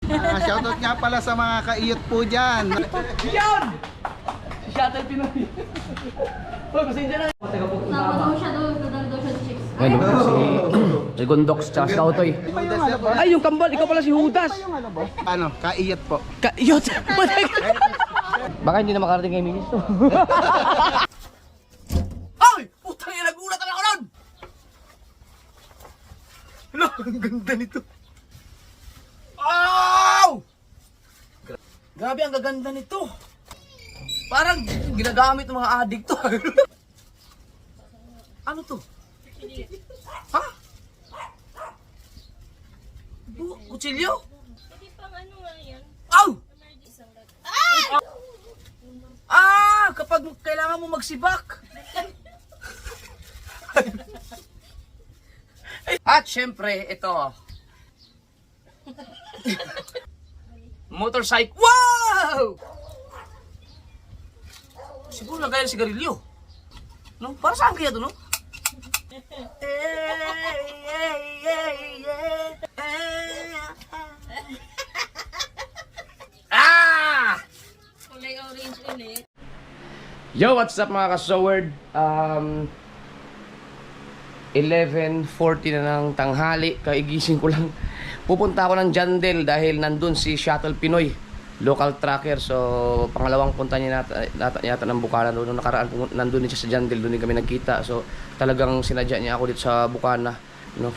Shoutout nga pala sa mga kaiyot po dyan. Yan! Si Shuttle Pinoy. Hoy, pasensya na. Taga po. Daw siya sa chicks. Ano po si Gondox tsaka si Kautoy. Ay, yung kambal, ikaw pala si Judas. Ano, kaiyot po. Kaiyot! Baka hindi na makarating kay Minis to. Ay! Putang ina, nagulat ako nun! Hala, ang ganda nito. Ow! Grabe, ang gaganda nito. Parang ginagamit ng mga adik to. Ano to? Ha? Kutsilyo? Hindi pang ano nga yan. Aw! Ah! Kapag kailangan mo magsibak. At syempre, ito. Motorcycle. Wow! Siguro na kaya sigarilyo. No? Para saan kaya ito, no? Ah! Kulay orange ulit. Yo, what's up mga ka-soward? 11:40 na ng tanghali. Kaigising ko lang. Pupunta ako ng Jandel dahil nandun si Shuttle Pinoy, local tracker. So, pangalawang punta niya yata ng Bukana. Noong nakaraan, nandun din siya sa Jandel. Doon din kami nagkita. So, talagang sinadya niya ako dito sa Bukana,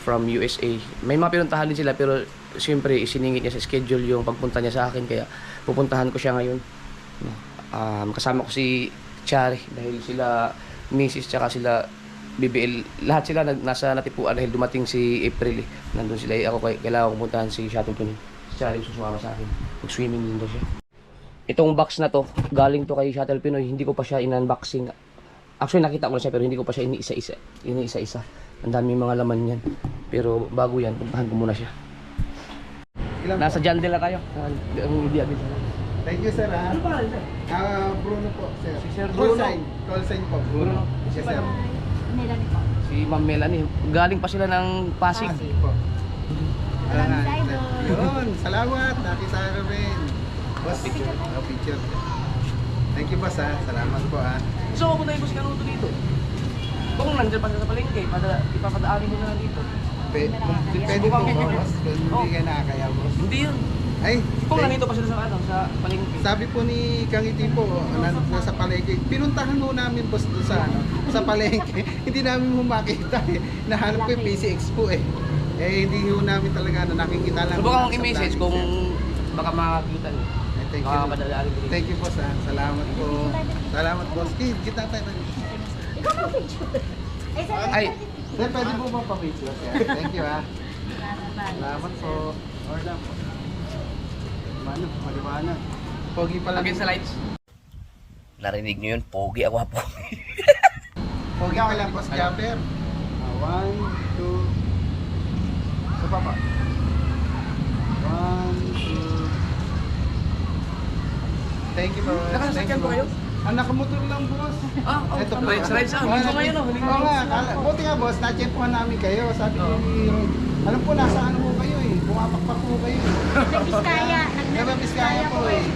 from USA. May mga pinuntahan din sila, pero siyempre isiningit niya sa schedule yung pagpunta niya sa akin. Kaya pupuntahan ko siya ngayon. Kasama ko si Chari dahil sila Mrs. tsaka sila BBL, lahat sila nasa natipuan dahil dumating si April nandun sila. Ako kailangan pupuntahan si Shuttle Pinoy. Si Chari susumama sa akin, mag-swimming din daw siya. Itong box na to, galing to kay Shuttle Pinoy. Hindi ko pa siya in-unboxing. Actually nakita ko na siya pero hindi ko pa siya iniisa-isa. Ang daming mga laman yan, pero bago yan, puntahan ko muna siya. Nasa Jandel na tayo. Ang hindi abis na. Thank you, sir. Ano pa rin, sir? Bruno po, sir. Si Sir Bruno. Call sign po, Bruno. Yes, sir. Melanie po. Si Ma'am Melanie. Galing pa sila ng Pasig. Po. Maraming idol. Yun, salamat. Nakita ka rin. Boss, picture. Thank you, boss, ha. Salamat po, ha. So, pupuntahin ko si Kanuto dito. Kung nandiyan pa sa palengke, ipapadaanin mo na lang dito. Pwede po, boss. Kung hindi kayo nakakaya, boss. Hindi yun. Ay, Kung nandito pa sila sa palengke. sabi po ni Kangiti po, nasa palengke. Pinuntahan mo namin, boss, doon sa palengke. Hindi namin mo makita, eh. Nahanap ko yung PCX po, eh. Hindi ho namin talaga nakikita lang. Subukan mong i-message kung baka makakita niyo. Thank you. Makakapadaanin ko dito. Thank you, boss, ha. Salamat po. Salamat, boss. Kita tayo. Ikaw na picture. Ay, Sir, pwede po ba pa-picture, sir? Thank you, ha. Salamat po. Order po. Maliwanag. Pogi pala. against the lights. Narinig niyo yun, pogi ako po. Pogi ka lang, boss Japper. 1, 2. Sa papa. 1, 2. Thank you, boss. Nakasakyan po kayo? Nakamotor lang, boss. Ito po. Rides ah. Hindi mo ngayon, hindi mo. Oo nga, buti nga, boss, na-checkpohan namin kayo. Sabi ni alam po, nasa ano po kayo, eh. Bumapakpak po kayo. Nag-Biskaya. Nag-Biskaya po, eh.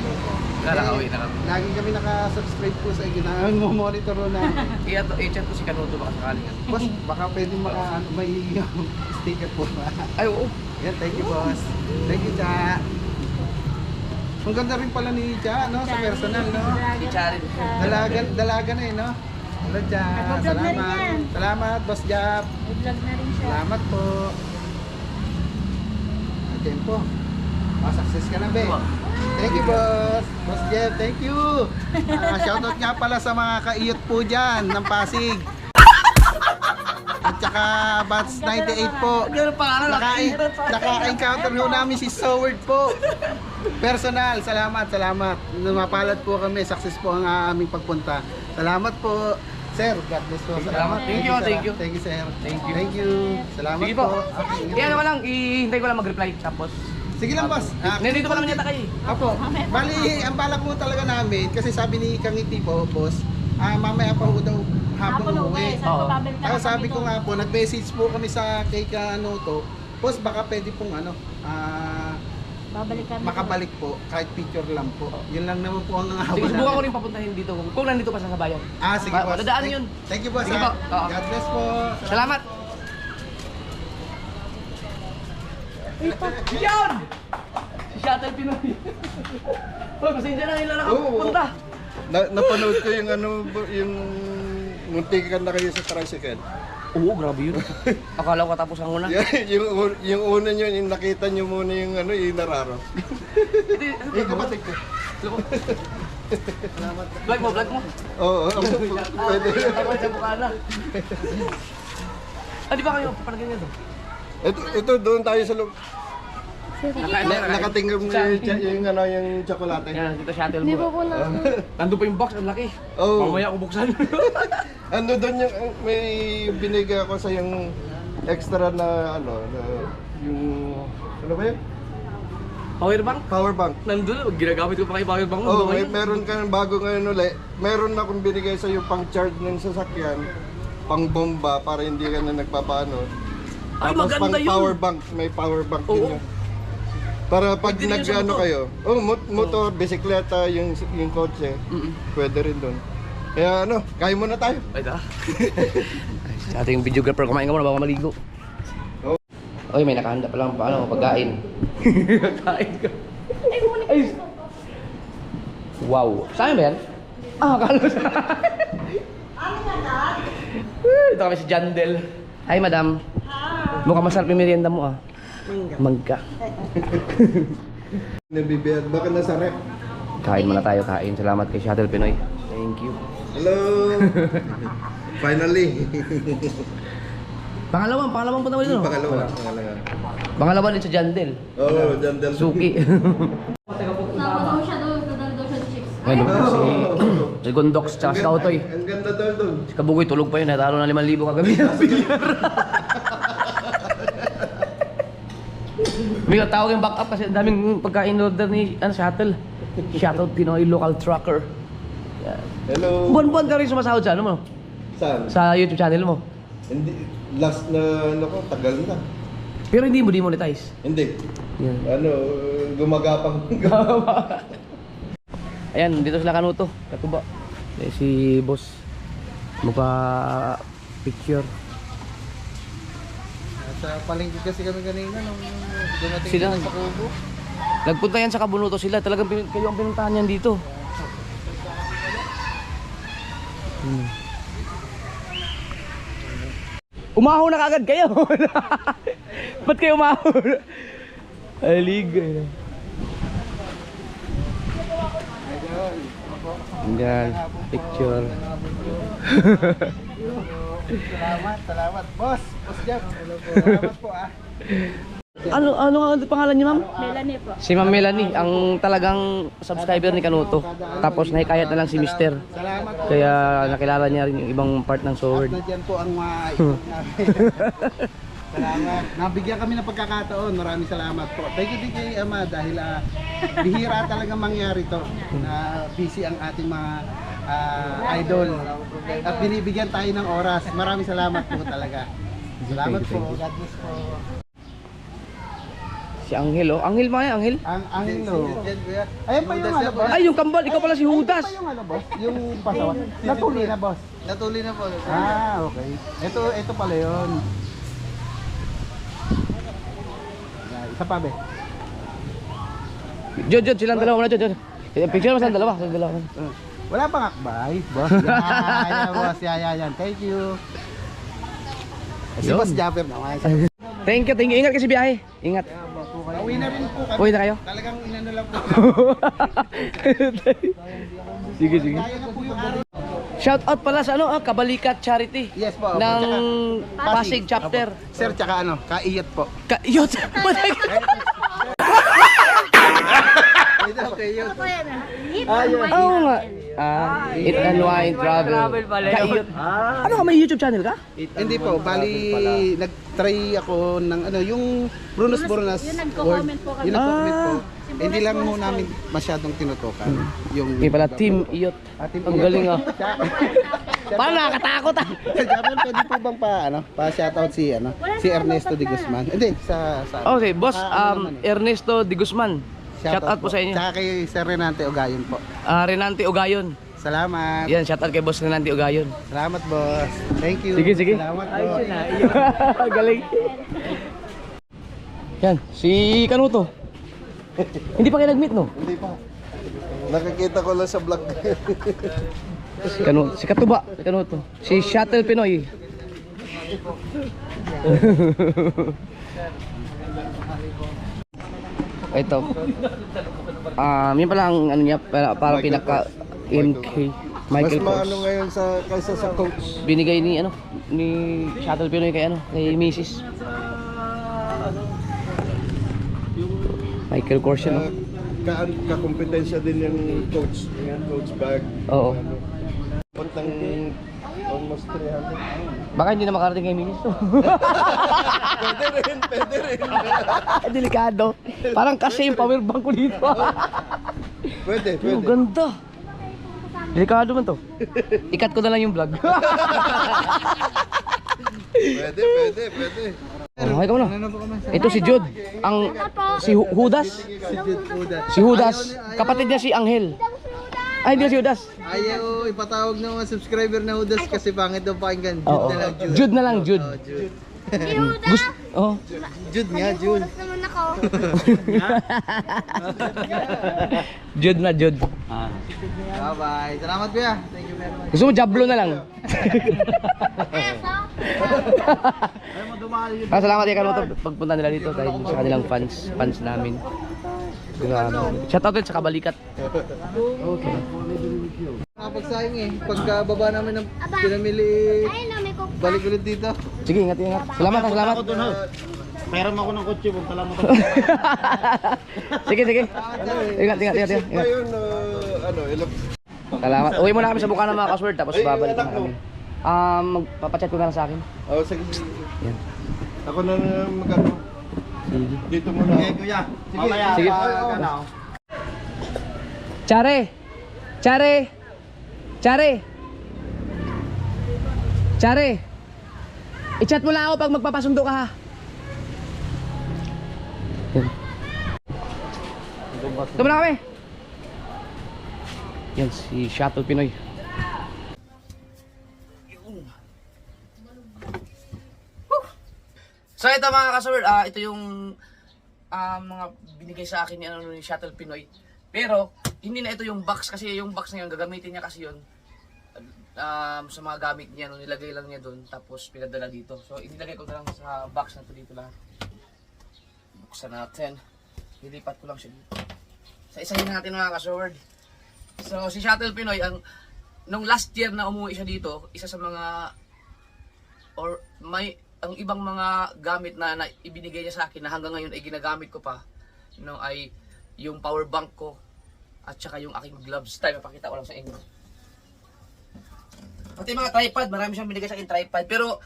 Nakakauwi na kami. Lagi kami nakasubscribe po sa inyo. Monitor namin. I-chat ko si Kanuto baka sakaling. Boss, baka pwede may sticker po. Ay, oo. Yan, thank you, boss. Thank you, Cha. Ang ganda rin pala ni Cha, no? Sa personal, no? Si Charin. Dalagan eh, no? Hello, Cha. Nag-vlog na rin yan. Salamat, Boss Jap. Nag-vlog na rin siya. Salamat po. Again po. Success ka na, be. Thank you, boss. Boss Jeff, thank you. Shoutout nga pala sa mga kaiyot po dyan ng Pasig. At saka Bats 98 po. Ganun pa nga Naka-encounter ho namin si Soward po. Personal, salamat. Mapalad po kami. Success po ang aming pagpunta. Salamat po. Sir, God bless po. Salamat. Thank you, sir. thank you. Thank you, sir. Thank you. Thank you. Salamat Sige po. po. Iyan ko lang, ihintay ko lang mag-reply. Tapos, Sige lang, boss. nandito pa naman yata kayo. Apo, bali, ang balak mo talaga namin, kasi sabi ni Kangiti po, boss, mamaya pa ho daw hapon uwi. Oo. Sabi ko nga po, nag-message po kami sa kay Kanuto, boss, baka pwede pong Babalik kami. makabalik po, kahit picture lang po. Yun lang naman po ang Sige, haba subukan ko rin papuntahin dito. Kung nandito pa sa bayan. Sige boss. Madadaan yun. Thank you boss. Sige ha. po. Oo. God bless po. Salamat! Yan! Si Shuttle Pinoy. Hoy, pasensya na nila nakapunta. Napanood ko yung ano, yung muntikan na kayo sa tricycle. Oo, grabe yun. Akala ko katapos ang una. yung una nyo, yung nakita nyo muna yung ano, yung nararo. Kapatid ko. Vlog mo, vlog mo. Oo, pwede. Ako sa Bukana. Di ba kayo papalagyan nyo to? Ito, doon tayo sa loob. Nakatingin. Nakatinggam yung ano, yung tsokolate. Yan, dito shuttle mo. Hindi po na. Nandun pa yung box, ang laki. Oo. Mamaya ko buksan. Ano doon yung, may binigay ako sa yung extra na ano, na, yung, ano ba yun? Power bank? Power bank. Nandun, ginagamit ko pa kayo power bank mo. Oh, Ngayon. meron ka bago ngayon ulit. Meron akong binigay sa iyo pang charge ng sasakyan, pang bomba para hindi ka na nagpapaano. Ay, Tapos maganda pang yun. power bank, may power bank Oo. din yun. Para pag Pwede din yun sa nag-ano motor. kayo, motor, bisikleta, yung kotse, pwede rin doon. Kaya ano, kaya mo na tayo. Ay, da. Sa ating videographer, kumain ka muna bago maligo. Oo. Oy, may nakahanda pa lang paano pagkain. Kain ka. Ay, wow. Saan ba yan? Akala ko sa... Ito kami si Jandel. Hi, madam. Mukhang masarap yung merienda mo, ah. Mangga. Nabibiyad, baka nasa rep. Kain muna tayo, kain. Salamat kay Shuttle Pinoy. Thank you. Hello! Finally! Pangalawang punta mo dito. Pangalawa. Pangalawa din sa Jandel. Oo, Jandel. Suki. Daw siya doon. Dadal daw siya ng chips. Ayun, si Gondox tsaka si Kautoy. Ang ganda daw doon. Si Kabugoy tulog pa yun, natalo na 5,000 kagabi. May tawag yung back up kasi ang daming pagkain order ni Shuttle. Shuttle Pinoy Local Trucker. Yan. Hello! Buwan-buwan ka rin sumasahod sa ano mo? Saan? Sa YouTube channel mo. Hindi, last na, ano ko, tagal na. Pero hindi mo demonetize. Hindi. Yan. Ano, gumagapang. Ayan, dito sila kanuto. Katuba. Eh, si boss. Mukha picture. Sa palengke kasi kami kanina nung dumating Sila. sa Kubo. Nagpunta yan sa Kabunuto sila. Talagang kayo ang pinuntahan yan dito. Umahaw na kagad kayo. Ba't kayo umahaw? Aligay na. Yan, picture. Salamat. Boss Jeff. Salamat po ah. Ano nga pangalan niyo, ma'am? Melanie po. Si Ma'am Melanie, ang talagang subscriber ni Kanuto. Tapos nahikayat na lang si Mister. Salamat po. Kaya nakilala niya rin yung ibang part ng sword. At nandiyan po ang maikot namin. Salamat. Nabigyan kami ng pagkakataon. Maraming salamat po. Thank you din kay Ama dahil bihira talaga mangyari to na busy ang ating mga idol. At binibigyan tayo ng oras. Maraming salamat po talaga. Salamat po. God bless po. Si Angel, oh. Angel ba yan? Angel? Ang no. Ayun pa yung ano boss? Ay, yung kambal. Ikaw pala si Judas. Ayun pa yung ano boss? Yung pasawa. Natuli na boss. Natuli na po. Okay. Ito pala yun. Isa pa be. Jod, silang dalawa muna, Jod. Picture mo silang dalawa. Wala pang akbay, boss. Yan, boss. Yan. Thank you. Si Yun. Boss Japper naman. Thank you. Ingat kasi biyahe. Ingat. Uwi na rin po kami. Uwi na kayo? Talagang inano lang po. Sige. Kaya na po yung ari. Shout out pala sa Kabalikat Charity. Yes po. Ng Tsaka- Pasig chapter. Sir, tsaka kaiyot po. Yun. Okay, yun. Ano po yan ah? Oo nga. Eat and wine travel. Kaiyot. Ano ka, may YouTube channel ka? Hindi po, bali nag-try ako ng yung Brunos Brunas Yung nagko-comment po kami. Yung nagko-comment po. Hindi lang mo namin masyadong tinutukan. Yung May pala Team Iyot. Team Ang Iyot. galing ah. Siya- Parang nakakatakot ah. Japan, pwede po bang pa-shoutout si Ernesto de Guzman? Hindi, sa Okay, boss, naman Ernesto de Guzman. Shoutout po sa inyo. Tsaka kay Sir Renante Ogayon po. Renante Ogayon. Salamat. Yan, shoutout kay boss Renante Ogayon. Salamat, boss. Thank you. Sige. Salamat, boss. Galing. Yan, si Kanuto. Hindi pa kayo nag-meet, no? Hindi pa. Nakikita ko lang sa vlog. Si Katuba, si Kanuto. Si Shuttle Pinoy. Ito. Yun pala ang ano niya, parang pinaka MK Michael Mas maano Kors. ngayon kaysa sa coach. Binigay ni Shuttle Pinoy kay Mrs. Michael Kors yun, no? Kakompetensya din yung coach bag. Oo. Puntang almost 300. Baka hindi na makarating kay Mrs. Pwede rin. Delikado. Parang kasi yung power bank ko dito. Pwede. Oh, ganda. Delikado man to. Ikat ko na lang yung vlog. Pwede. Oh, ikaw na. Ito si Jude. Si Judas. Si Judas. Kapatid niya si Angel. Ay, hindi si Judas. Ayaw ipatawag ng mga subscriber na Judas kasi pangit daw pakinggan. Jude Oo. na lang, Jude. Jude na lang, Jude. Oh, Jude. Oh. Jude nga, Jude. Bukas naman ako. Jude na, Jude. Bye-bye. Salamat, kuya. Thank you very much. Gusto mo Jablo na lang. Salamat kay Kanuto pagpunta nila dito dahil sa kanilang fans namin. Shoutout ulit sa Kabalikat. Okay. Nakapagsayang eh. Pagkababa namin ng pinamili, Ayun na, may cook. balik ulit dito. Sige, ingat. Salamat. Meron ako ng kotse, punta lang ako. Sige. Ingat. Ngayon, ilang... Salamat. Uwi muna kami sa Bukana mga kasword tapos babalik na kami. Magpapachat ko na lang sa akin. Oh, sige. Yan. Ako na mag-ano. Sige. Dito muna. Okay, kuya. Mamaya. Sige. Chare. I-chat mo lang ako pag magpapasundo ka ha. Yan. Ito na kami. Yan si Shuttle Pinoy. So ito mga kasaward, ito yung mga binigay sa akin ni Shuttle Pinoy. Pero hindi na ito yung box kasi yung box na yun gagamitin niya kasi yun sa mga gamit niya, nilagay lang niya doon tapos pinadala dito. So inilagay ko na lang sa box na to dito lahat. Buksan natin. Lilipat ko lang siya dito. Sa isahin natin mga kasaward. So si Shuttle Pinoy nung last year na umuwi siya dito, isa sa mga ang ibang mga gamit na ibinigay niya sa akin na hanggang ngayon ay ginagamit ko pa ay yung power bank ko at saka yung aking gloves. Tayo, mapakita ko lang sa inyo. Pati mga tripod, marami siyang binigay sa akin tripod. Pero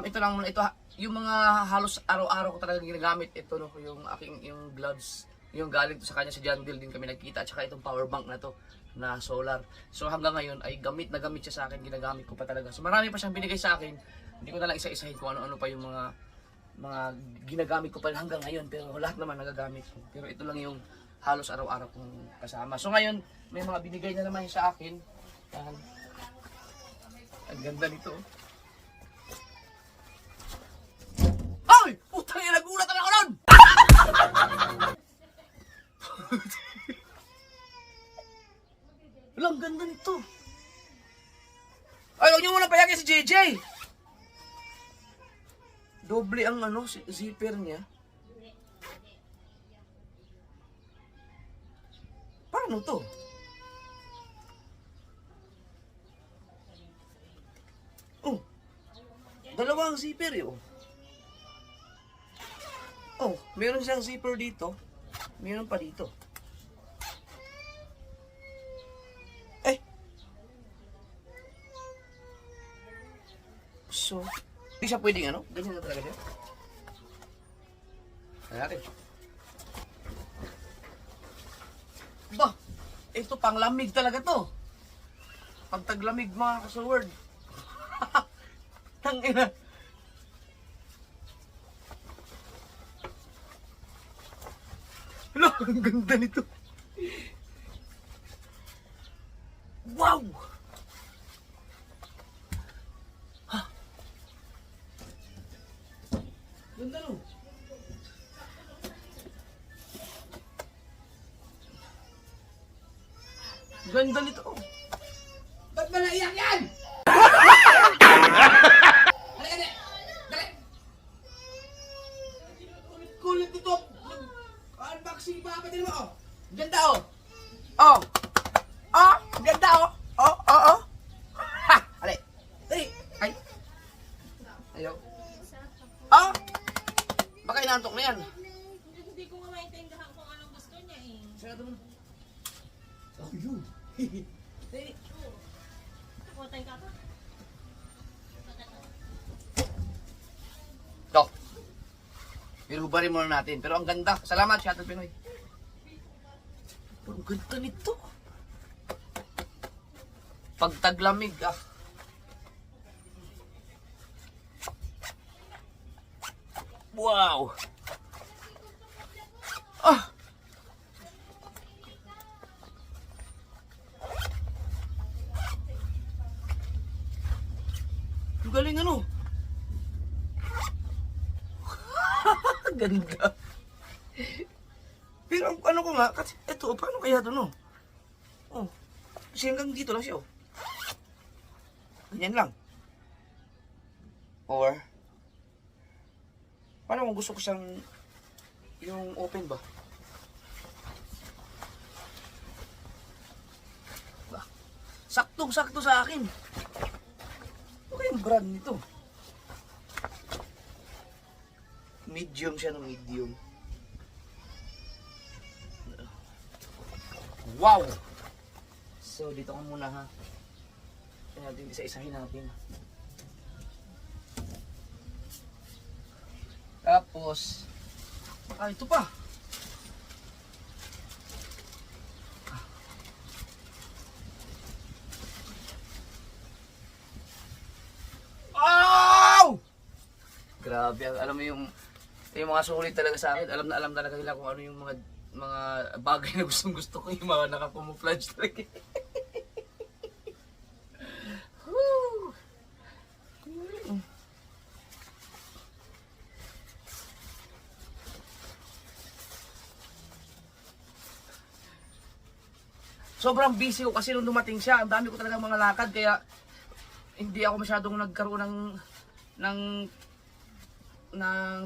ito lang muna, yung mga halos araw-araw ko talagang ginagamit ito, yung aking yung gloves, yung galing to sa kanya sa John Deere din kami nagkita, at saka itong power bank na to na solar. So hanggang ngayon ay gamit siya sa akin, ginagamit ko pa talaga. So marami pa siyang binigay sa akin. Hindi ko na lang isa-isahin kung ano-ano pa yung mga ginagamit ko pa hanggang ngayon, pero lahat naman nagagamit ko. Pero ito lang yung halos araw-araw kong kasama. So ngayon, may mga binigay na naman sa akin. Ang ganda nito. Ay! Putang ina, nagulat ako nun! Ang ganda nito. Ay, huwag niyo muna payagin si JJ. Doble ang zipper niya. Paano to? Oh. Dalawang zipper yun. Oh, meron siyang zipper dito. Meron pa dito. So, hindi siya pwedeng ganyan na talaga siya. Ayan natin. Ba, ito pang lamig talaga to. Pag taglamig mga kasaward, Putang ina. Hala, ang ganda nito. Wow! Ha? Ganda no? Ganda nito. Ba't ba naiyak yan? Kulit nito. Unboxing pa kapatid mo. Oh. Ganda oh. Oh. Oh, ganda oh. Oh, oh, oh. Ha, alay. Dali. Ay. Ayaw. Oh. Baka inantok na yan. Hindi ko nga maintindihan kung anong gusto niya eh. Sarado mo. Oh, yun. Dali. Putay ka pa. Ito. Irubarin muna natin. Pero ang ganda. Salamat, Shuttle Pinoy. Ang ganda nito. Pagtaglamig ah. Wow. Ah. Ang galing ano. Ganda. Pero ang ano ko nga, kasi eto, paano kaya ito no? Oh, kasi hanggang dito lang siya oh. Ganyan lang. Or, paano kung gusto ko siyang, yung open ba? Saktong-sakto sa akin. Ano kayang brand nito? Medium siya ng medium. Wow! So, dito ka muna ha. Kaya natin isa-isahin natin. Tapos, ito pa. Oh! Grabe, alam mo yung mga sulit talaga sa akin. Alam na alam talaga nila kung ano yung mga bagay na gusto ko, yung mga nakakamuflage talaga. Woo! Sobrang busy ko kasi nung dumating siya, ang dami ko talaga mga lakad kaya hindi ako masyadong nagkaroon ng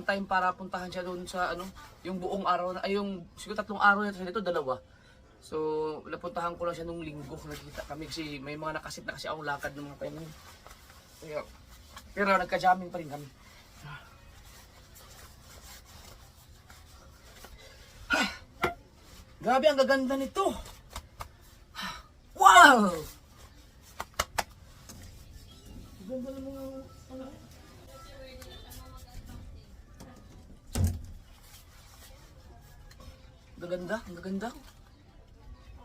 time para puntahan siya doon sa ano, yung buong araw na ay yung siguro 3 araw na siya dito, 2. So, napuntahan ko lang siya nung linggo, nakita kami kasi may mga nakasit na kasi akong lakad ng mga time na yun. Kaya, pero nagka-jamming pa rin kami. Grabe, ang gaganda nito. Wow! Ganda ng mga ano. Gaganda, ang gaganda.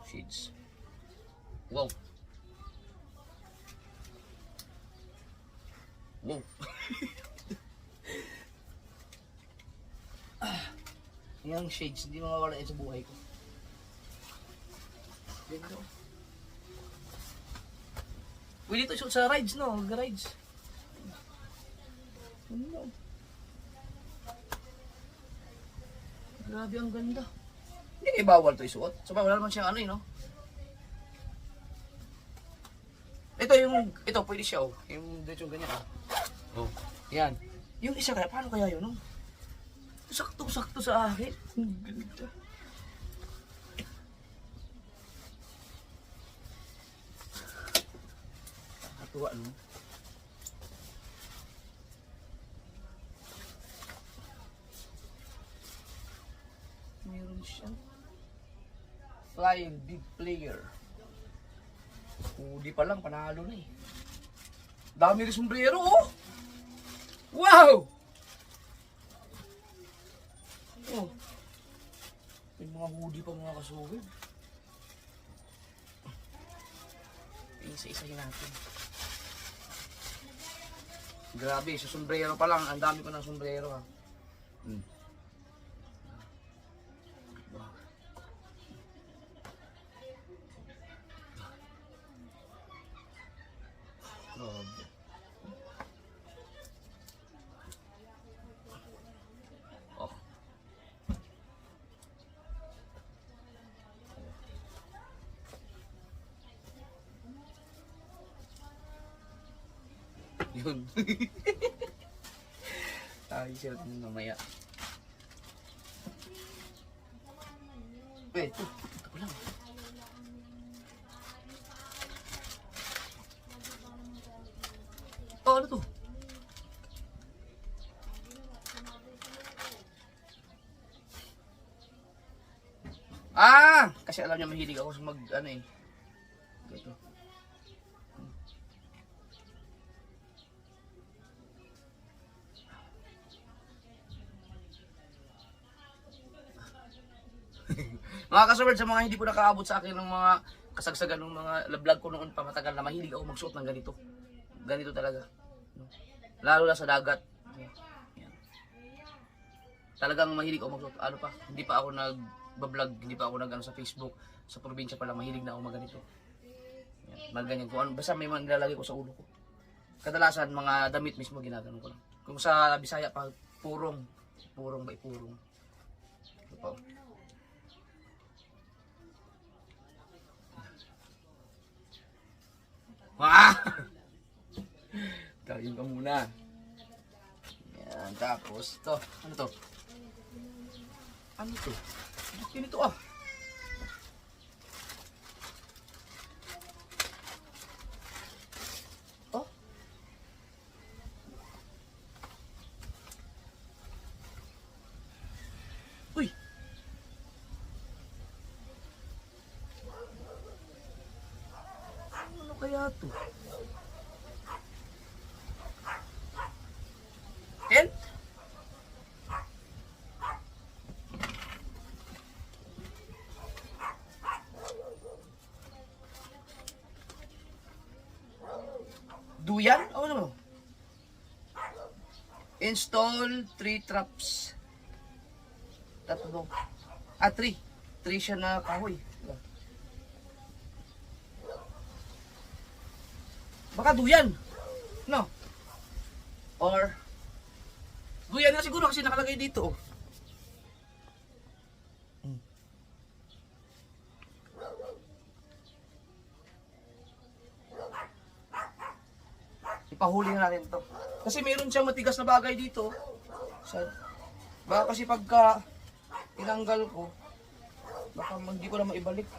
Shades. Wow. Wow. Yung shades, hindi mawawala yan sa buhay ko. Ganda. Pwede ito shoot sa rides, no? Rides. Ano? Grabe, ang ganda. Hindi kayo bawal ito isuot. So, wala naman siyang ano no? Ito, pwede siya, oh. Yung dito yung ganyan, oh. Yan. Yung isa kaya, paano kaya yun, no? Sakto-sakto sa akin. Ang ganda. Nakatuwa, no? Meron siyang flying big player. Huli pa lang, panalo na eh. Dami rin sombrero, oh! Wow! Oh. May mga hoodie pa mga kasugod. Isa-isahin natin. Grabe, sa sombrero pa lang. Ang dami ko ng sombrero ha. Grabe. Oh. Yun. Ay, siya mamaya. Wait, ito ko lang. Oh, ano to? Ah! Kasi alam niya mahilig ako sa mag, ano eh. Ito. Mga kasubad, sa mga hindi po nakaabot sa akin ng mga kasagsagan ng mga vlog ko noon pa matagal na mahilig ako magsuot ng ganito. Ganito talaga. Lalo na sa dagat. Yan. Talagang mahilig ako magsuot. Ano pa, hindi pa ako nag-vlog, hindi pa ako nag sa Facebook. Sa probinsya pala, mahilig na ako maganito. Yan. Maganyan ko. Basta may mga nilalagay ko sa ulo ko. Kadalasan, mga damit mismo ginagano ko lang. Kung sa Bisaya pa, purong. Purong ba purong. Ito pa. Ah! Kain ka muna. Yan, tapos to. Ano to? Ano to? Ano ito ah? Oh? Uy! Ano kaya to? Tent? Duyan? Oh, ano? Install 3 traps. Tatlo. Ah, 3. 3 siya na kahoy. Baka duyan. No? Or duyan na siguro kasi nakalagay dito. Ipahuli na natin to. Kasi meron siyang matigas na bagay dito. Baka kasi pagka tinanggal ko, baka hindi ko na maibalik.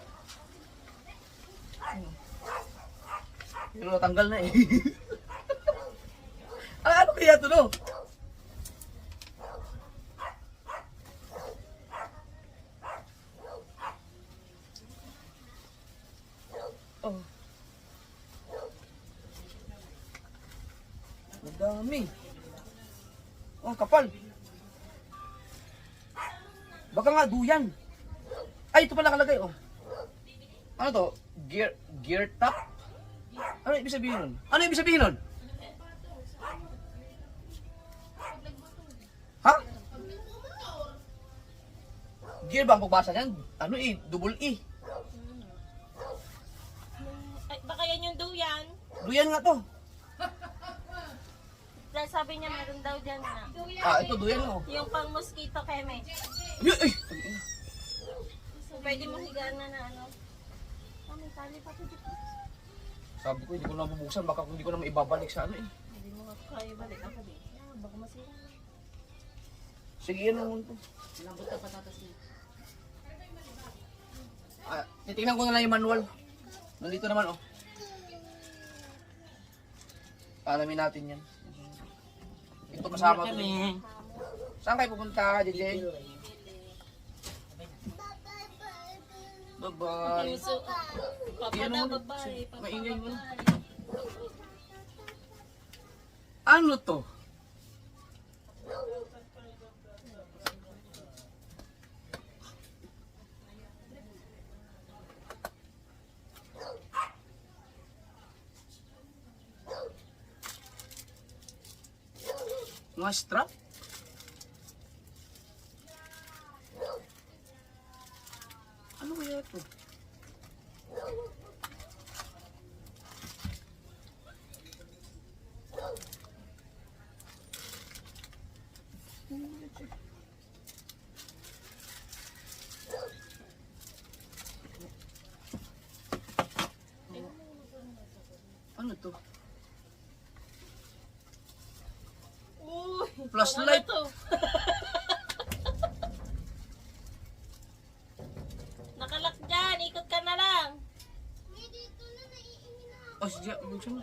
Pero natanggal na eh. Ano kaya ito no? Oh. Madami. Oh, kapal. Baka nga duyan. Ay, ito pala nakalagay oh. Ano to? Gear top? Ano ibig sabihin nun? Ano ibig sabihin nun? Ha? Gear ba ang pagbasa niyan? Ano eh? Double E. Ay, baka yan yung duyan. Duyan nga to. Dahil sabi niya meron daw dyan na. Ah, ito duyan oh. Yung pang mosquito keme. Ay! So, pwede mo higaan na ano. Oh, may tali pa ito dito. Sabi ko, hindi ko na bubuksan. Baka hindi ko na maibabalik sa ano eh. Hindi mo nga kaya balik ako dito. Baka masira. Sige, yan naman to. Lambot ka patatas niya. Ah, titingnan ko na lang yung manual. Nandito naman oh. Alamin natin yan. Ito kasama ko. Saan kayo pupunta, JJ? Bye-bye. Papa Yan na, naman. babae. Maingay mo na. Ano to? Mga strap? Ano kaya ito? Ano to? Uy, Flashlight. ano to? Nakalak dyan, ikot ka na lang. Oh, sige, buksan mo.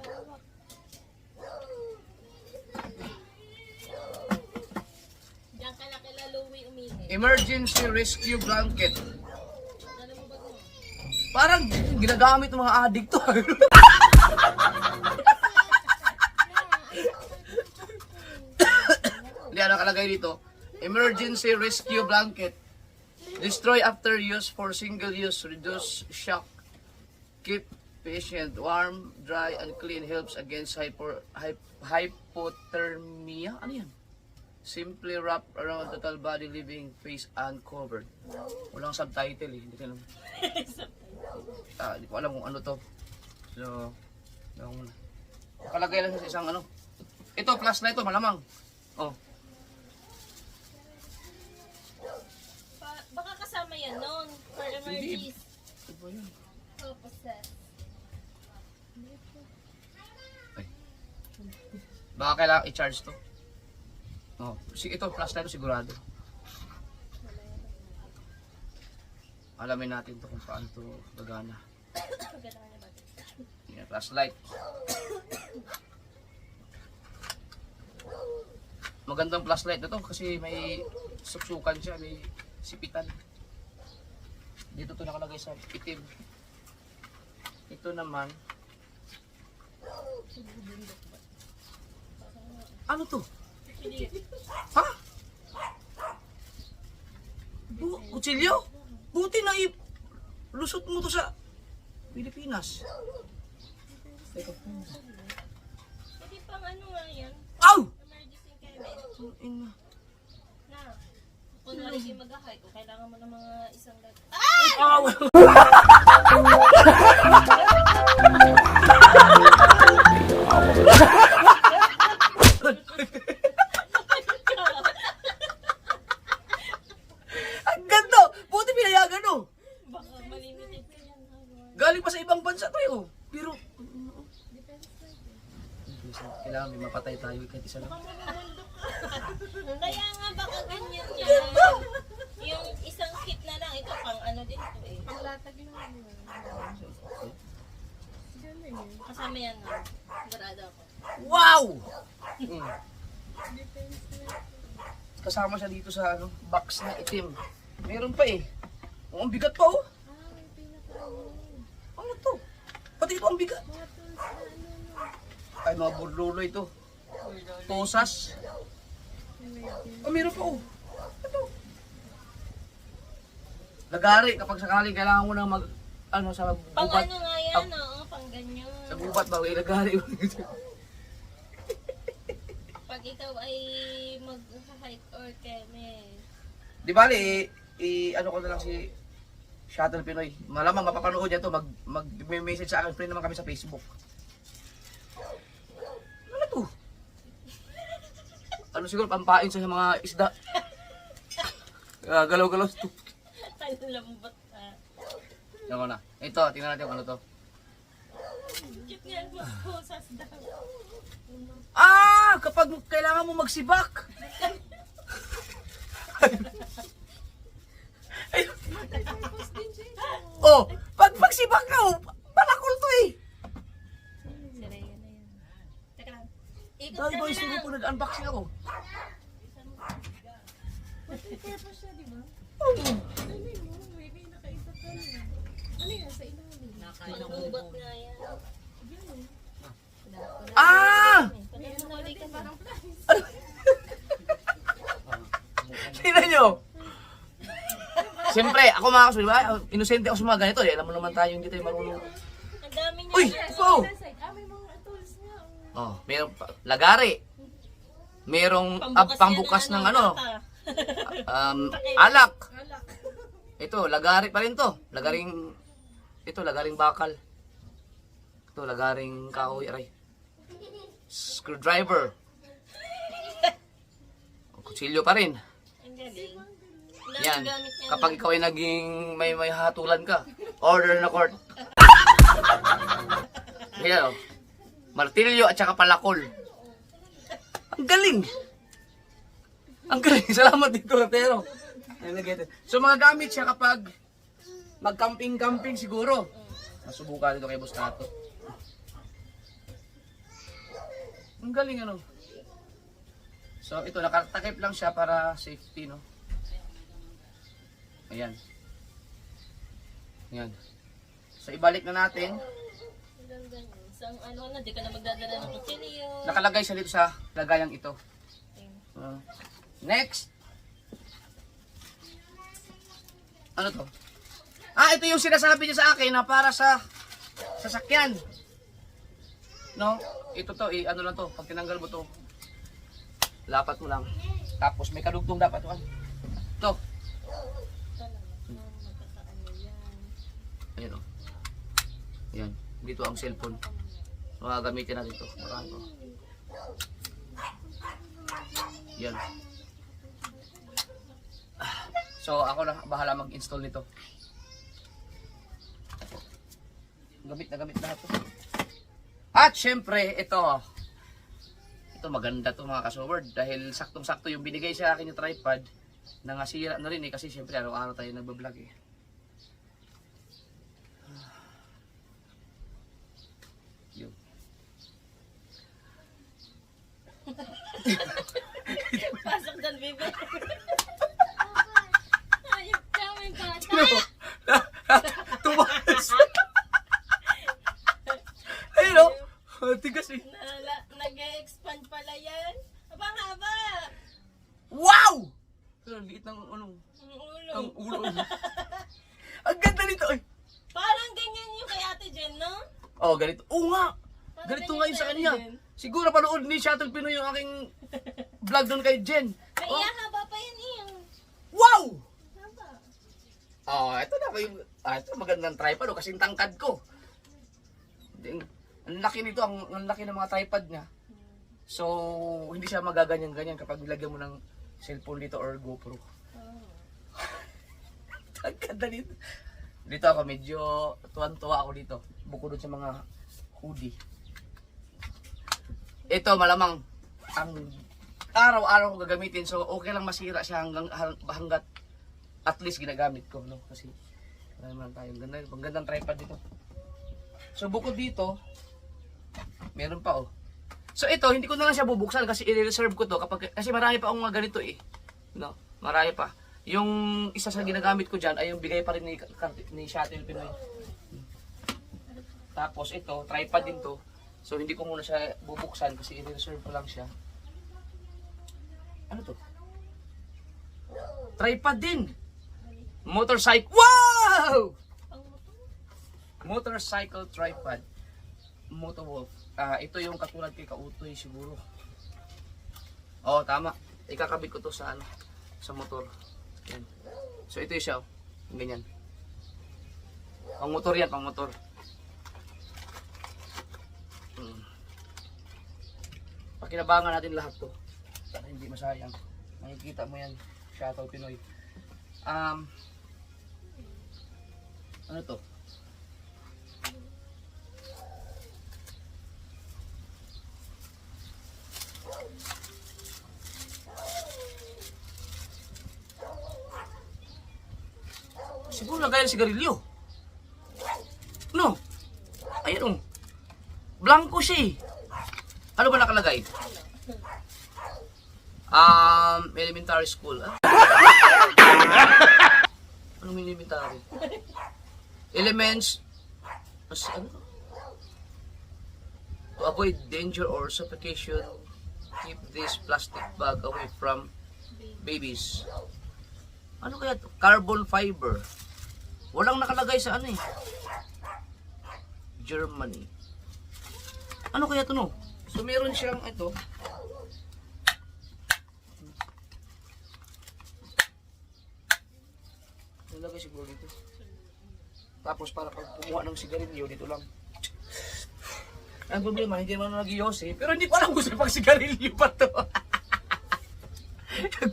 Diyan ka na kila Louie umihi. Emergency rescue blanket. Parang ginagamit ng mga addict to. Hindi, ano nakalagay dito? Emergency rescue blanket. Destroy after use for single use. Reduce shock. Keep patient warm, dry, and clean. Helps against hypothermia. Ano yan? Simply wrap around total body, leaving face uncovered. Walang subtitle eh. Hindi ko alam. Hindi ko alam kung ano to. So, nakalagay lang sa isang ano. Ito, flashlight to, malamang. Oh. Baka kasama yan noon. For emergencies. Ito yun. Purposes. Baka kailangan i-charge to. Oh, ito, flashlight to sigurado. Alamin natin to kung paano to gagana. Maganda nga niya ba? Yan, flashlight. Magandang flashlight na to kasi may suksukan siya, may sipitan. Dito to nakalagay sa itim. Ito naman. Ano to? Ha? Kutsilyo? Buti na lusot mo to sa Pilipinas. Teka po. Hindi pang ano nga yan. Aw! Emergency Kevin. Ina. Na. Kunwari kayo mag-hike, kung kailangan mo ng mga isang lag. Aw! Ang ganda! Buti pinayagan oh! Baka malimited ka yan. Galing pa sa ibang bansa tayo. Pero, kailangan may mapatay tayo kahit isa lang. Kaya nga baka ganyan yan. Yung isang kit na lang, ito pang ano din to eh. Pang latag lang. Kasama yan na. Sigurado ako. Wow! Kasama siya dito sa ano, box na itim. Meron pa eh. Oh, ang bigat pa oh. Ano to? Pati ito ang bigat. Ay, mga burluloy ito. Tosas. Oh, meron pa oh. Ito. Lagari, kapag sakaling kailangan mo na mag, ano, sa Pang gubat. ano nga yan, oo, pang ganyan. Sa gubat ba, may lagari. Pag ikaw ay mag-hike or keme. Di bali, ano ko na lang si Shuttle Pinoy. Malamang mapapanood niya to, mag-message sa akin, friend naman kami sa Facebook. Ano to? Ano siguro, pampain sa mga isda. Galaw-galaw to. Ang lambot na. Yan na. Ito, tingnan natin kung ano to. Cute nga ang posas daw. Ah! Kapag kailangan mo magsibak! Ay. Oh! Pag magsibak ka, oh, balakol to eh! Si Rhea na yan. Teka lang. Ikot Dahil ka ba na yung lang. po nag-unboxing ako? Magubat nga yan. Ah! Pagkakunali ka parang Tingnan nyo! Siyempre, ako mga kaso, di ba? Inosente ako sa mga ganito eh. Alam mo naman tayo, hindi tayo marunong. ang dami niya. Uy! Ito! Oh, mayroon pa. Lagari. merong pambukas ng yan ano, lata. alak. Ito, lagari pa rin to. Lagaring bakal. Ito, lagaring kahoy, aray. Screwdriver. Kutsilyo pa rin. Ang galing. Ang Yan. gamit niya. Kapag ikaw ay naging may hatulan ka, order na court. Yan o. Martilyo at saka palakol. Ang galing. Ang galing. Salamat dito, pero. So mga gamit siya kapag mag-camping siguro. Masubukan dito kay Boss Tato. Ang galing ano. So ito, nakatakip lang siya para safety, no? Ayan. Ayan. So ibalik na natin. Ang galing. Isang ano na, di ka na magdadala ng kutsilyo. Nakalagay siya dito sa lagayang ito. Next. Ano to? Ito yung sinasabi niya sa akin na para sa sasakyan. No? Ito to, ano lang to, pag tinanggal mo to, lapat mo lang. Tapos may kadugtong dapat to. Ito. Ayan o. Ayan. Dito ang cellphone. Gamitin natin ito. Marami. Yan. So ako na bahala mag-install nito. Gamit na gamit lahat to. At syempre ito. Ito maganda to mga ka-sword dahil saktong-sakto yung binigay sa akin yung tripod na nasira na rin kasi syempre araw-araw tayo nagbablog Yun. Pasok dyan, baby. Ayop ka, may bata. Tumas. Ayun o. Tigas eh. Nag-expand pala yan. Abang haba. Wow! Ang liit ng ano. Ang ulo. Ang ulo. Ang ganda nito. Ay. Parang ganyan yung kay Ate Jen, no? Oh, ganito. Oo nga. Parang Ganito ganyan nga yung sa kay kanya. Ate Jen. Siguro panood ni Shuttle Pinoy yung aking vlog doon kay Jen. May haba pa yan eh. Wow! Haba. Ito na yung ito magandang tripod kasi tangkad ko. Ang laki nito, ang laki ng mga tripod niya. So, hindi siya magaganyan-ganyan kapag nilagyan mo ng cellphone dito or GoPro. Ang ganda dito. Dito ako medyo tuwan-tuwa ako dito. Bukod doon sa mga hoodie. Ito malamang ang araw-araw ko gagamitin. So okay lang masira siya hanggat at least ginagamit ko, no? Kasi naman tayo gandang tripod dito. So bukod dito, meron pa oh. So ito hindi ko na lang siya bubuksan kasi i-reserve ko to kasi marami pa akong mga ganito eh. No? Marami pa. Yung isa sa ginagamit ko diyan ay yung bigay pa rin ni Shuttle Pinoy. Tapos ito, tripod din to. So hindi ko muna siya bubuksan kasi i-reserve ko lang siya. Ano to? Tripod din. Motorcycle. Wow! Motorcycle tripod. Motowolf. Ito yung katulad kay Kautoy siguro. Oh, tama. Ikakabit ko to sa ano, sa motor. Yan. So ito yung siya. Ganyan. Pang motor yan, pang motor. Pakinabangan natin lahat to para hindi masayang. Makikita mo yan, Shuttle Pinoy. Ano to? Siguro na gaya ng sigarilyo. No? Ayan o. Blanco siya eh. Ano ba nakalagay? Elementary school. Anong elementary? Elements. Ano? To avoid danger or suffocation, keep this plastic bag away from babies. Ano kaya to? Carbon fiber. Walang nakalagay sa ano eh. Germany. Ano kaya to no? So meron siyang ito. Nilagay siguro dito. Tapos para pag kumuha ng sigarilyo, dito lang. Ang problema, hindi naman nag-iyos eh. Pero hindi ko alam kung saan pag sigarilyo pa to.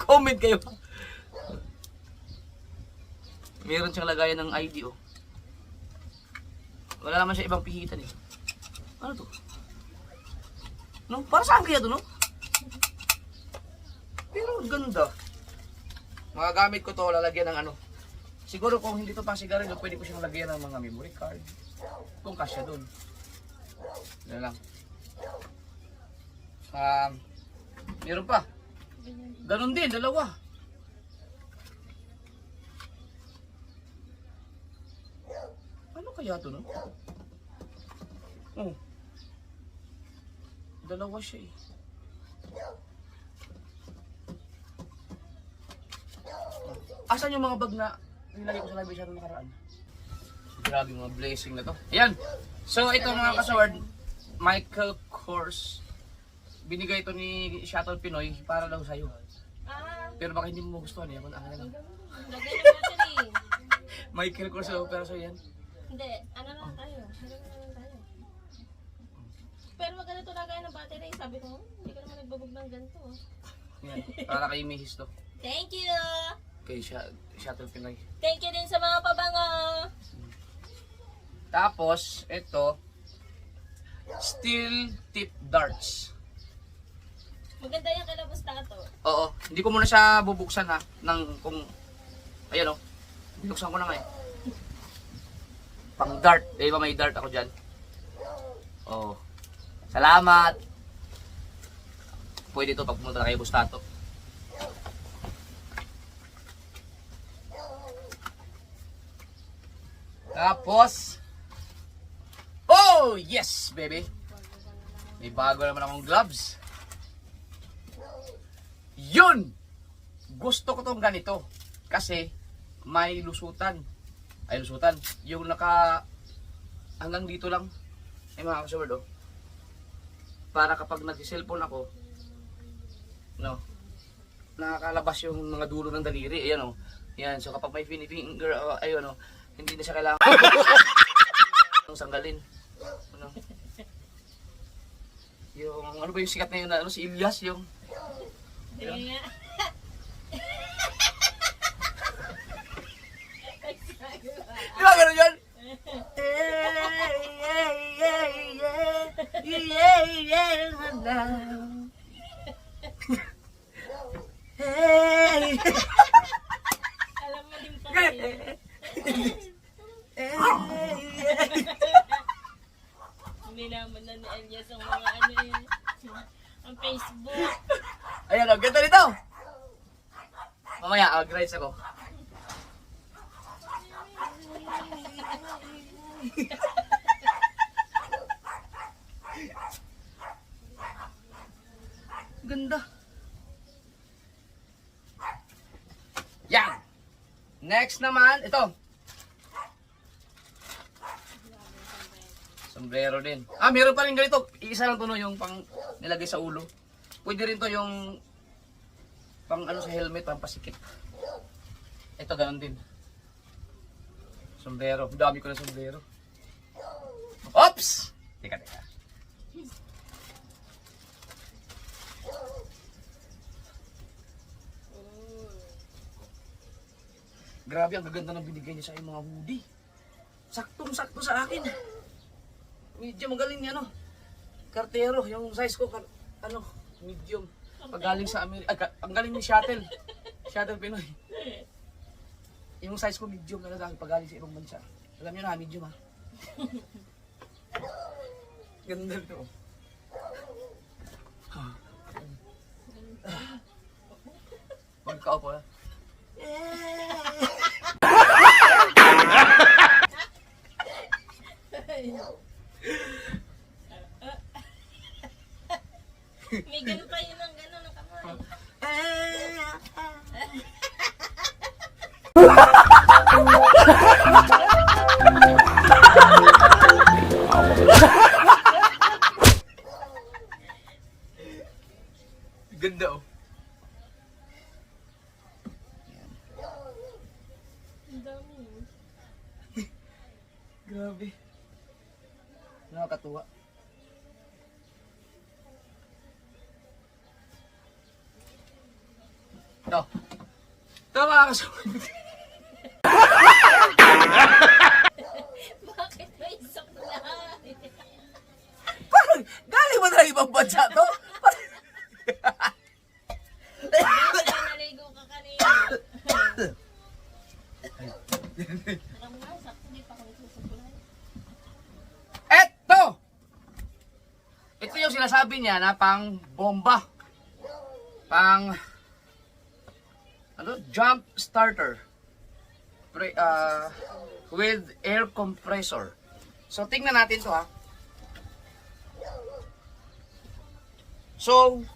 Comment kayo. Meron siyang lagayan ng ID oh. Wala naman siya ibang pihitan eh. Ano to? No? Para saan kaya to no? Pero ganda. Magagamit ko to, lalagyan ng ano. Siguro kung hindi to pang sigarilyo, pwede ko siyang lagyan ng mga memory card. Kung kasya dun. Yan lang. Meron pa. Ganon din, dalawa. Ano kaya to no? Oh. Dalawa siya eh. Asan yung mga bag na nilagay ko sa live siya nung nakaraan? Grabe mga blessing na to. Ayan. So ito mga kasaward, Michael Kors. Binigay ito ni Shuttle Pinoy para daw sa'yo. Pero baka hindi mo gustuhan eh. Ako na lang. Lagay na battery. Michael Kors para sa'yo yan. Hindi, ano lang tayo. Ano lang tayo. Pero wag ganito lagay ng battery. Sabi ko, hindi ka naman nagbabog ng ganito. Yan. Para kay Mihis to. Thank you! Kay Shuttle Pinoy. Thank you din sa mga pabango! Tapos, ito. Steel tip darts. Maganda yung kalabas na to. Oo. Hindi ko muna siya bubuksan ha. Nang kung... Ayan o. Binuksan ko na nga eh. Pang dart. Eh ba may dart ako dyan? Oo. Salamat! Pwede ito pag pumunta na kayo Bustato. Tapos... Oh! Yes, baby! May bago naman akong gloves. Yun! Gusto ko tong ganito. Kasi may lusutan. Ay, lusutan. Yung naka... hanggang dito lang. Ay, mga kasaward, oh. Para kapag nag-cellphone ako, no, nakakalabas yung mga dulo ng daliri. Ayan, oh. Yan. So, kapag may finger, ayun, oh, hindi na siya kailangan ng sanggalin. Ano? Yung, ano ba yung sikat na yun, ano, si Ilyas, yung... Kaya Di ba gano'n yun? alam mo din pala yun. Nilaman na ni Elias ang mga ano yun. Ang Facebook. Ayan, ang ganda nito. Mamaya, mag-rides ako. Ganda. Yan. Next naman, ito. Sombrero din. Ah, meron pa rin ganito. Isa lang to no, yung pang nilagay sa ulo. Pwede rin to yung pang ano sa helmet, pang pasikip. Ito ganun din. Sombrero. Dami ko na sombrero. Oops! Teka. Grabe, ang gaganda ng binigay niya sa akin mga hoodie. Saktong-sakto sa akin. Medyo magaling niya, no? Kartero, yung size ko, ano, medium. Pagaling sa Amerika, ang galing ni Shuttle. Shuttle Pinoy. Yung size ko medium na lang pagaling sa ibang bansa. Alam niyo na, medium ha. Ganda ito. Pagkaupo na. May ganun pa yun ang gano'n ng kamay. Ganda oh. Ang dami Grabe. Nakakatuwa. Ito. Ito mga kasunod. Bakit may suklay? Parang galing ba na ibang bansa to? Kaya naligo ka kanina. Alam nga, sakto di pa kami susuklay. Eto! Ito yung sinasabi niya na pang bomba. Pang jump starter. With air compressor. So tingnan natin to ha. So,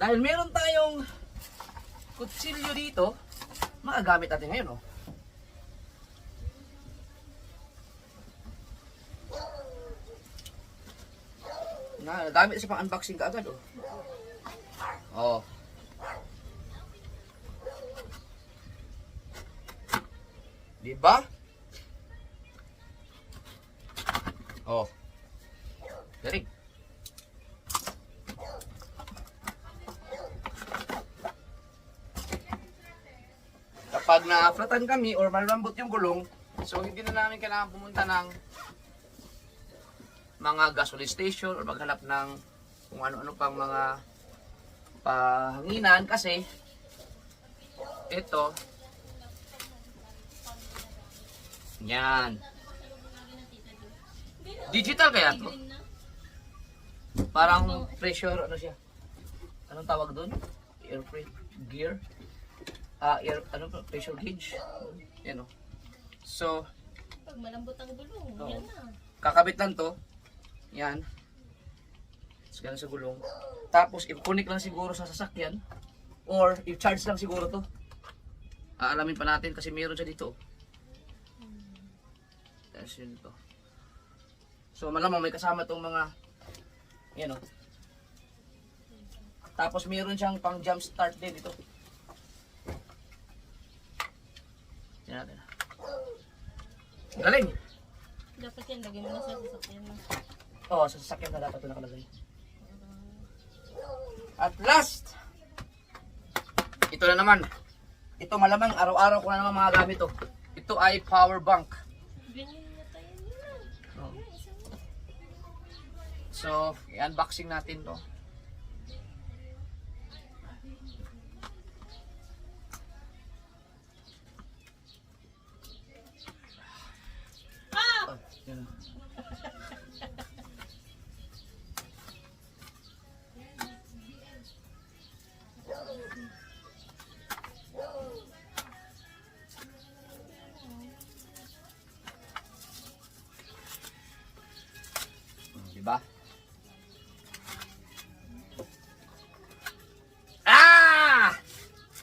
dahil meron tayong kutsilyo dito, magagamit natin ngayon oh. Nagamit siya pang unboxing kaagad oh. Oh. Diba? Oh. Galing. Kapag na-flatan kami or malambot yung gulong, so hindi na namin kailangan pumunta ng mga gasoline station or maghanap ng kung ano-ano pang mga pahanginan kasi ito yan. Digital kaya to? Parang pressure, ano siya? Anong tawag doon? Air gear? Pressure gauge? Yan o. So, Pag malambot ang gulong, Oo. yan na. kakabit lang to. Yan. Tapos ganun sa gulong. Tapos, i-connect lang siguro sa sasakyan. Or, i-charge lang siguro to. Aalamin pa natin kasi meron siya dito. Tapos yun ito. So malamang may kasama itong mga yan o. Tapos meron siyang pang jump start din ito. Tingnan natin. Galing! Dapat yan, lagay mo na sa sasakyan mo. Oo, sa sasakyan na dapat ito nakalagay. At last! Ito na naman. Ito malamang araw-araw ko na naman mga gamit to. Ito ay power bank. Ganyan na tayo nila. Oh. So, i-unboxing natin to. Ah! Yan. Diba? Ah!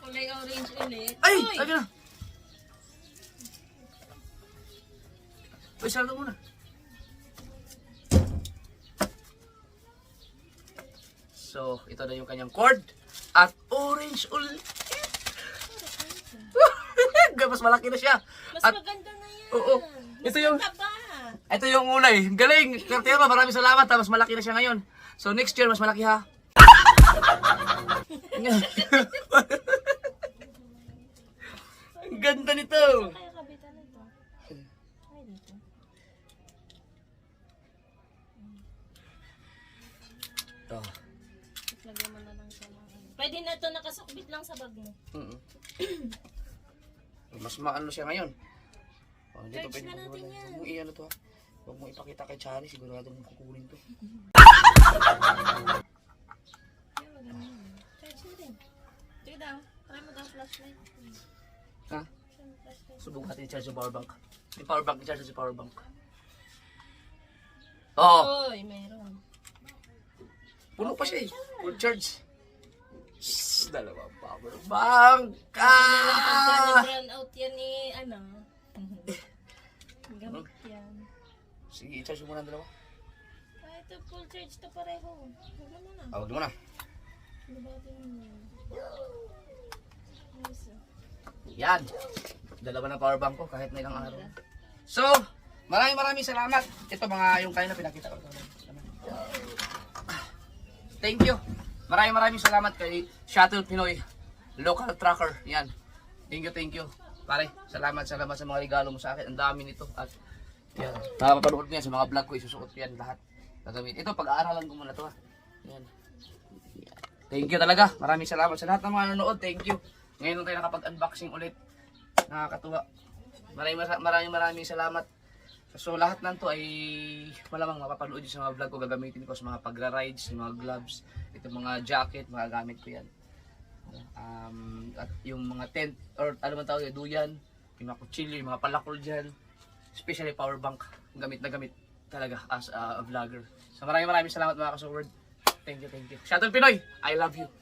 Kulay orange ulit. Ay! Uy! Lagi na! Uy, sarado muna. So, ito na yung kanyang cord. At orange ulit. Mas malaki na siya. Mas At maganda na yan. Oo. Mas Ito yung- mataba. ito yung unay. Galing! Kartero, maraming salamat ha. Mas malaki na siya ngayon. So, next year, mas malaki ha. Ang ganda nito. Kaya kabitan na ito. Ay, dito. Ito. Lagyan mo na lang sa mga. Pwede na ito nakasukbit lang sa bag mo. Mas maano siya ngayon. Oh, dito Charge pwede na natin magwala. yan. Huwag mo i-ano to ha. Huwag mo ipakita kay Chari. Sigurado mong kukunin to. Ay, maganda yun. Charge na rin. Sige daw. Try mo daw flashlight. Ha? Try mo flashlight. Subukan natin i-charge yung power bank. Yung power bank, i-charge yung power bank. Oo. Oy, meron. Puno pa siya eh. Full charge. Shhh, dalawang power bank. Pagka na-brown out yan eh, ano. Gamit yan. Sige, i-charge mo muna ang dalawa. Ah, ito full charge to pareho. Huwag mo na. Huwag mo na. Lubatin mo. Ayos ah. Yan. Dalawa na power bank ko kahit na ilang araw. So, Maraming salamat. Ito mga yung kanina pinakita ko. Thank you. Maraming salamat kay Shuttle Pinoy, local tracker. Yan. Thank you. Pare, salamat sa mga regalo mo sa akin. Ang dami nito at yan. Napapanood niya sa mga vlog ko, isusuot ko yan lahat. Gagamit. Ito pag-aaralan ko muna to. Yan. Thank you talaga. Maraming salamat sa lahat ng mga nanonood. Thank you. Ngayon lang tayo nakapag-unboxing ulit. Nakakatuwa. Maraming salamat. So lahat ng to ay malamang mapapanood yun sa mga vlog ko. Gagamitin ko sa mga pagra-rides, sa mga gloves, ito mga jacket, magagamit ko yan. At yung mga tent or ano man tawag, duyan, yung mga kutsilyo, yung mga palakol dyan, especially power bank, gamit na gamit talaga as a vlogger. So maraming salamat mga kasoword. Thank you. Shuttle Pinoy, I love you.